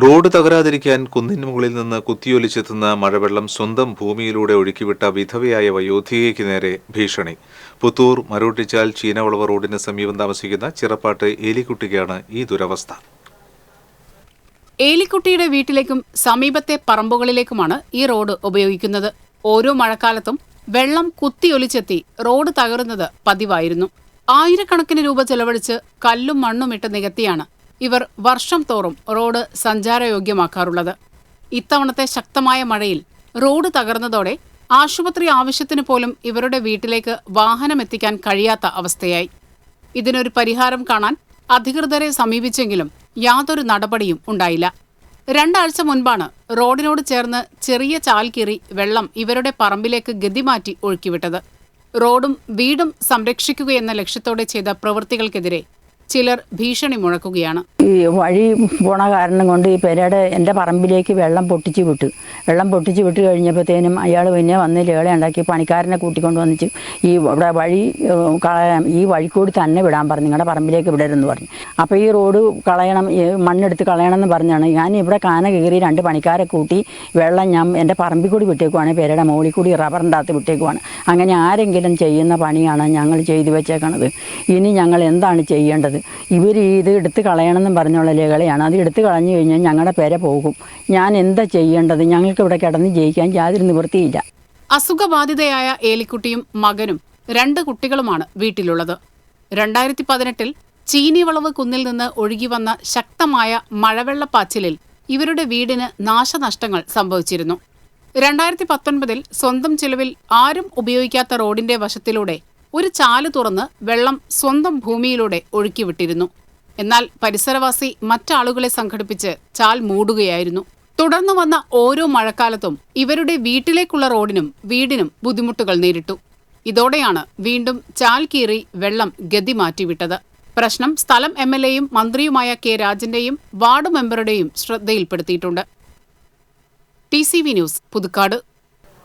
Road തകരാതിരിക്കാൻ കുന്നിന് മുകളിൽ നിന്ന് കുത്തിയൊലിച്ചെത്തുന്ന മഴവെള്ളം സ്വന്തം ഭൂമിയിലൂടെ ഒഴുക്കിവിട്ട വിധവയായ വയോധികയ്ക്ക് നേരെ ഭീഷണി. പുത്തൂർ മരോട്ടിച്ചാൽ ചീനവളവ് റോഡിന് സമീപം താമസിക്കുന്ന ചിറപ്പാട്ട് ഏലിക്കുട്ടിക്കാണ് ഈ ദുരവസ്ഥ. ഏലിക്കുട്ടിയുടെ വീട്ടിലേക്കും സമീപത്തെ പറമ്പുകളിലേക്കുമാണ് ഈ റോഡ് ഉപയോഗിക്കുന്നത്. ഓരോ മഴക്കാലത്തും വെള്ളം കുത്തിയൊലിച്ചെത്തി റോഡ് തകരുന്നത് പതിവായിരുന്നു. ആയിരക്കണക്കിന് രൂപ ചെലവഴിച്ച് കല്ലും മണ്ണും ഇട്ട് നികത്തിയാണ് ഇവർ വർഷം തോറും റോഡ് സഞ്ചാരയോഗ്യമാക്കാറുള്ളത്. ഇത്തവണത്തെ ശക്തമായ മഴയിൽ റോഡ് തകർന്നതോടെ ആശുപത്രി ആവശ്യത്തിന് പോലും ഇവരുടെ വീട്ടിലേക്ക് വാഹനമെത്തിക്കാൻ കഴിയാത്ത അവസ്ഥയായി. ഇതിനൊരു പരിഹാരം കാണാൻ അധികൃതരെ സമീപിച്ചെങ്കിലും യാതൊരു നടപടിയും ഉണ്ടായില്ല. 2 ആഴ്ച മുൻപാണ് റോഡിനോട് ചേർന്ന് ചെറിയ ചാൽ കീറി വെള്ളം ഇവരുടെ പറമ്പിലേക്ക് ഗതിമാറ്റി ഒഴുക്കിവിട്ടത്. റോഡും വീടും സംരക്ഷിക്കുകയെന്ന ലക്ഷ്യത്തോടെ ചെയ്ത പ്രവൃത്തികൾക്കെതിരെ ചിലർ ഭീഷണി മുഴക്കുകയാണ്. ഈ വഴി പോണ കാരണം കൊണ്ട് ഈ പെരയുടെ എൻ്റെ പറമ്പിലേക്ക് വെള്ളം പൊട്ടിച്ച് വിട്ട് കഴിഞ്ഞപ്പോഴത്തേനും അയാൾ പിന്നെ വന്ന് ലേള ഉണ്ടാക്കി പണിക്കാരനെ കൂട്ടിക്കൊണ്ട് വന്നിട്ട് ഇവിടെ വഴി കളയാൻ, ഈ വഴിക്കൂടി തന്നെ വിടാൻ പറഞ്ഞു, നിങ്ങളുടെ പറമ്പിലേക്ക് വിടരുതെന്ന് പറഞ്ഞു. അപ്പോൾ ഈ റോഡ് കളയണം, മണ്ണെടുത്ത് കളയണമെന്ന് പറഞ്ഞാണ് ഞാൻ ഇവിടെ കാന കയറി 2 പണിക്കാരെ കൂട്ടി വെള്ളം ഞാൻ എൻ്റെ പറമ്പിൽ കൂടി വിട്ടേക്കുവാണ്, പെരയുടെ മുകളിൽ കൂടി റബ്ബറിൻ്റെ അകത്ത് വിട്ടേക്കുവാണ്. അങ്ങനെ ആരെങ്കിലും ചെയ്യുന്ന പണിയാണ് ഞങ്ങൾ ചെയ്തു വെച്ചേക്കണത്. ഇനി ഞങ്ങൾ എന്താണ് ചെയ്യേണ്ടത്? ഇവർ ഇത് എടുത്ത് കളയണമെന്നും പറഞ്ഞുള്ള ലേഖലയാണ്. അത് എടുത്ത് കളഞ്ഞു കഴിഞ്ഞാൽ ഞങ്ങളുടെ പെര പോകും. ഞാൻ എന്താ ചെയ്യേണ്ടത്? ഞങ്ങൾക്ക് ഇവിടെ കിടന്ന് ജയിക്കാൻ യാതൊരു നിവൃത്തിയില്ല. അസുഖബാധിതയായ ഏലിക്കുട്ടിയും മകനും 2 കുട്ടികളുമാണ് വീട്ടിലുള്ളത്. 2018 ചീനിവളവ് കുന്നിൽ നിന്ന് ഒഴുകി വന്ന ശക്തമായ മഴവെള്ളപ്പാച്ചിലിൽ ഇവരുടെ വീടിന് നാശനഷ്ടങ്ങൾ സംഭവിച്ചിരുന്നു. 2019 സ്വന്തം ചിലവിൽ ആരും ഉപയോഗിക്കാത്ത റോഡിന്റെ വശത്തിലൂടെ ഒരു ചാല് തുറന്ന് വെള്ളം സ്വന്തം ഭൂമിയിലൂടെ ഒഴുക്കിവിട്ടിരുന്നു. എന്നാൽ പരിസരവാസി മറ്റാളുകളെ സംഘടിപ്പിച്ച് ചാൽ മൂടുകയായിരുന്നു. തുടർന്നു വന്ന ഓരോ മഴക്കാലത്തും ഇവരുടെ വീട്ടിലേക്കുള്ള റോഡിനും വീടിനും ബുദ്ധിമുട്ടുകൾ നേരിട്ടു. ഇതോടെയാണ് വീണ്ടും ചാൽ കീറി വെള്ളം ഗതി മാറ്റിവിട്ടത്. പ്രശ്നം സ്ഥലം MLAയും മന്ത്രിയുമായ കെ രാജന്റെയും വാർഡ് മെമ്പറുടെയും ശ്രദ്ധയിൽപ്പെടുത്തിയിട്ടുണ്ട്. TCV news, Puthukkad.